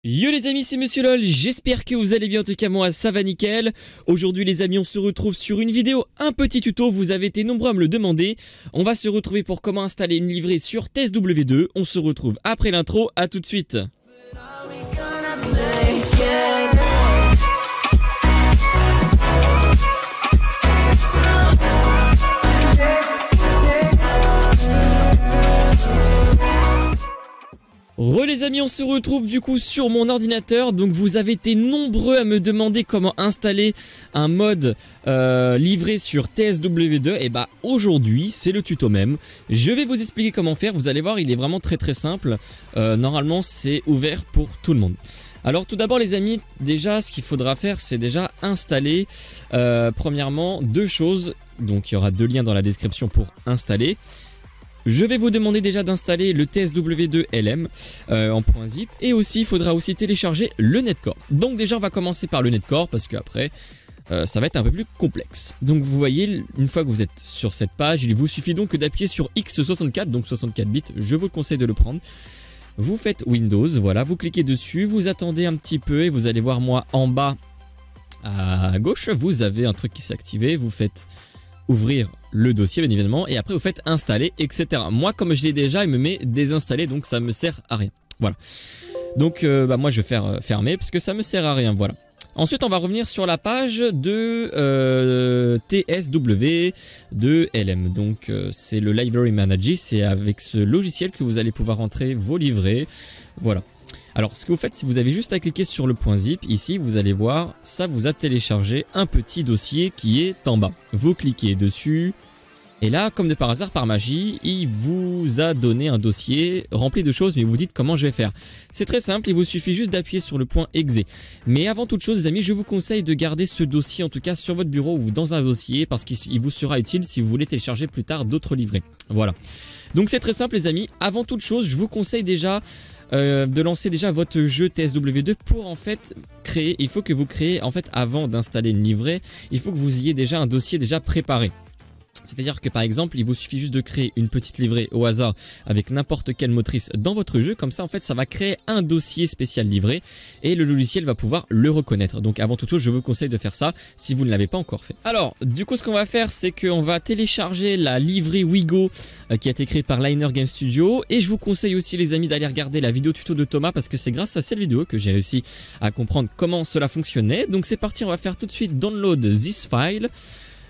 Yo les amis, c'est Monsieur LOL, j'espère que vous allez bien, en tout cas moi ça va nickel. Aujourd'hui les amis, on se retrouve sur une vidéo, un petit tuto, vous avez été nombreux à me le demander. On va se retrouver pour comment installer une livrée sur TestW2, on se retrouve après l'intro, à tout de suite. Les amis, on se retrouve du coup sur mon ordinateur. Donc vous avez été nombreux à me demander comment installer un mode livré sur TSW2. Et bah aujourd'hui c'est le tuto même. Je vais vous expliquer comment faire. Vous allez voir, il est vraiment très simple. Normalement c'est ouvert pour tout le monde. Alors tout d'abord les amis, déjà ce qu'il faudra faire c'est déjà installer premièrement deux choses. Donc il y aura deux liens dans la description pour installer. Je vais vous demander déjà d'installer le TSW2 LM en .zip et aussi il faudra aussi télécharger le Netcore. Donc déjà on va commencer par le Netcore parce qu'après ça va être un peu plus complexe. Donc vous voyez, une fois que vous êtes sur cette page, il vous suffit donc d'appuyer sur X64, donc 64 bits, je vous conseille de le prendre. Vous faites Windows, voilà, vous cliquez dessus, vous attendez un petit peu et vous allez voir moi en bas à gauche, vous avez un truc qui s'est activé, vous faites ouvrir le dossier bien évidemment et après vous faites installer etc. Moi comme je l'ai déjà il me met désinstaller donc ça me sert à rien. Voilà. Donc moi je vais faire fermer parce que ça me sert à rien. Voilà. Ensuite on va revenir sur la page de TSW de LM. Donc c'est le Library Manager. C'est avec ce logiciel que vous allez pouvoir entrer vos livrets. Voilà. Alors ce que vous faites, si vous avez juste à cliquer sur le .zip, ici vous allez voir, ça vous a téléchargé un petit dossier qui est en bas. Vous cliquez dessus et là, comme de par hasard, par magie, il vous a donné un dossier rempli de choses, mais vous dites comment je vais faire. C'est très simple, il vous suffit juste d'appuyer sur le point .exe. Mais avant toute chose les amis, je vous conseille de garder ce dossier en tout cas sur votre bureau ou dans un dossier parce qu'il vous sera utile si vous voulez télécharger plus tard d'autres livrets. Voilà. Donc c'est très simple les amis, avant toute chose, je vous conseille déjà de lancer déjà votre jeu TSW2 pour en fait créer, il faut que vous créez en fait avant d'installer une livrée, il faut que vous ayez déjà un dossier déjà préparé. C'est-à-dire que par exemple, il vous suffit juste de créer une petite livrée au hasard avec n'importe quelle motrice dans votre jeu. Comme ça, en fait, ça va créer un dossier spécial livré et le logiciel va pouvoir le reconnaître. Donc avant toute chose, je vous conseille de faire ça si vous ne l'avez pas encore fait. Alors, du coup, ce qu'on va faire, c'est qu'on va télécharger la livrée Wigo qui a été créée par Liner Game Studio. Et je vous conseille aussi, les amis, d'aller regarder la vidéo tuto de Thomas parce que c'est grâce à cette vidéo que j'ai réussi à comprendre comment cela fonctionnait. Donc c'est parti, on va faire tout de suite download this file.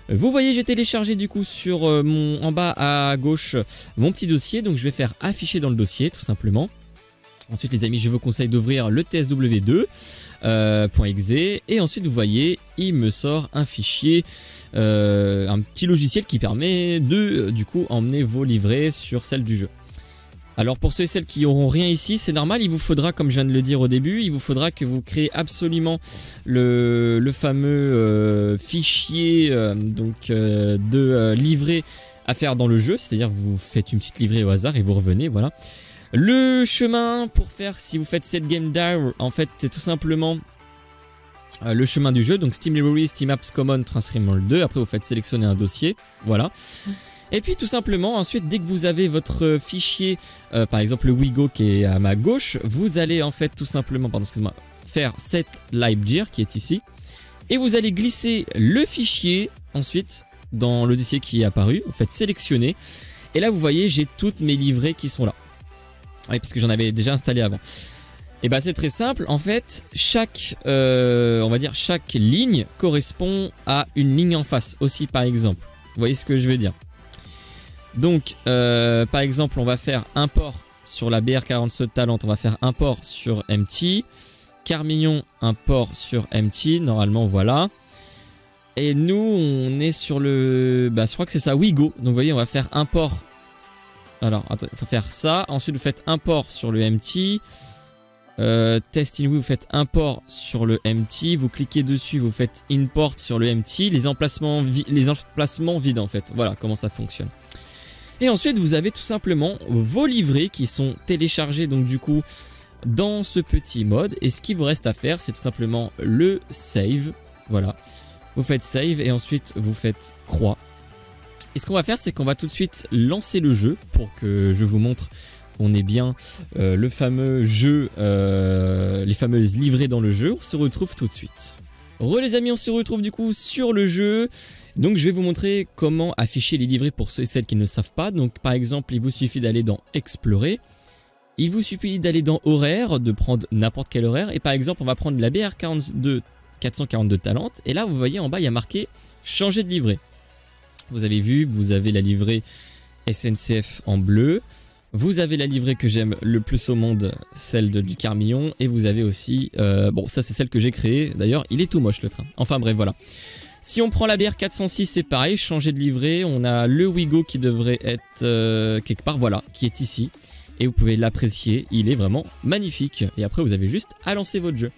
Vous voyez, j'ai téléchargé du coup sur en bas à gauche mon petit dossier. Donc je vais faire afficher dans le dossier tout simplement. Ensuite les amis, je vous conseille d'ouvrir le TSW2 .exe et ensuite vous voyez, il me sort un fichier, un petit logiciel qui permet de du coup emmener vos livrets sur celle du jeu. Alors pour ceux et celles qui n'auront rien ici, c'est normal, il vous faudra, comme je viens de le dire au début, il vous faudra que vous créez absolument le fameux fichier de livret à faire dans le jeu. C'est-à-dire vous faites une petite livrée au hasard et vous revenez, voilà. Le chemin pour faire, si vous faites cette game down, en fait c'est tout simplement le chemin du jeu. Donc Steam Library, Steam Apps Common, Transformer 2, après vous faites sélectionner un dossier, voilà. Et puis tout simplement ensuite dès que vous avez votre fichier par exemple le Wigo qui est à ma gauche, vous allez en fait tout simplement faire set libdir qui est ici et vous allez glisser le fichier ensuite dans le dossier qui est apparu, vous faites sélectionner et là vous voyez j'ai toutes mes livrées qui sont là. Oui, parce que j'en avais déjà installé avant. Et bah c'est très simple, en fait chaque on va dire chaque ligne correspond à une ligne en face aussi par exemple. Vous voyez ce que je veux dire? Donc par exemple on va faire import sur la BR47 Talent, on va faire import sur MT, Carmignon import sur MT, normalement voilà. Et nous on est sur le, je crois que c'est ça, Wigo, donc vous voyez on va faire import. Alors attends, il faut faire ça, ensuite vous faites import sur le MT, test in vous faites import sur le MT, vous cliquez dessus, vous faites import sur le MT, les emplacements vides en fait, voilà comment ça fonctionne. Et ensuite vous avez tout simplement vos livrets qui sont téléchargés donc du coup dans ce petit mode. Et ce qu'il vous reste à faire c'est tout simplement le save. Voilà. Vous faites save et ensuite vous faites croix. Et ce qu'on va faire c'est qu'on va tout de suite lancer le jeu pour que je vous montre on est bien le fameux jeu, les fameuses livrées dans le jeu. On se retrouve tout de suite. Les amis, on se retrouve du coup sur le jeu. Donc je vais vous montrer comment afficher les livrées pour ceux et celles qui ne le savent pas. Donc par exemple, il vous suffit d'aller dans Explorer. Il vous suffit d'aller dans Horaire, de prendre n'importe quel horaire. Et par exemple, on va prendre la BR42 442 Talente. Et là, vous voyez en bas, il y a marqué changer de livrée. Vous avez vu, vous avez la livrée SNCF en bleu. Vous avez la livrée que j'aime le plus au monde, celle du Carmillon. Et vous avez aussi... bon, ça c'est celle que j'ai créée. D'ailleurs, il est tout moche le train. Enfin bref, voilà. Si on prend la BR406, c'est pareil. Changer de livrée. On a le Ouigo qui devrait être quelque part, voilà, qui est ici. Et vous pouvez l'apprécier. Il est vraiment magnifique. Et après, vous avez juste à lancer votre jeu.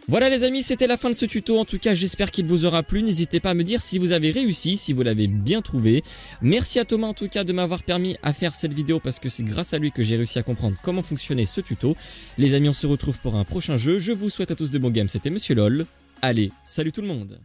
Voilà les amis, c'était la fin de ce tuto. En tout cas, j'espère qu'il vous aura plu. N'hésitez pas à me dire si vous avez réussi, si vous l'avez bien trouvé. Merci à Thomas en tout cas de m'avoir permis à faire cette vidéo parce que c'est grâce à lui que j'ai réussi à comprendre comment fonctionnait ce tuto. Les amis, on se retrouve pour un prochain jeu. Je vous souhaite à tous de bons games. C'était Monsieur LOL. Allez, salut tout le monde.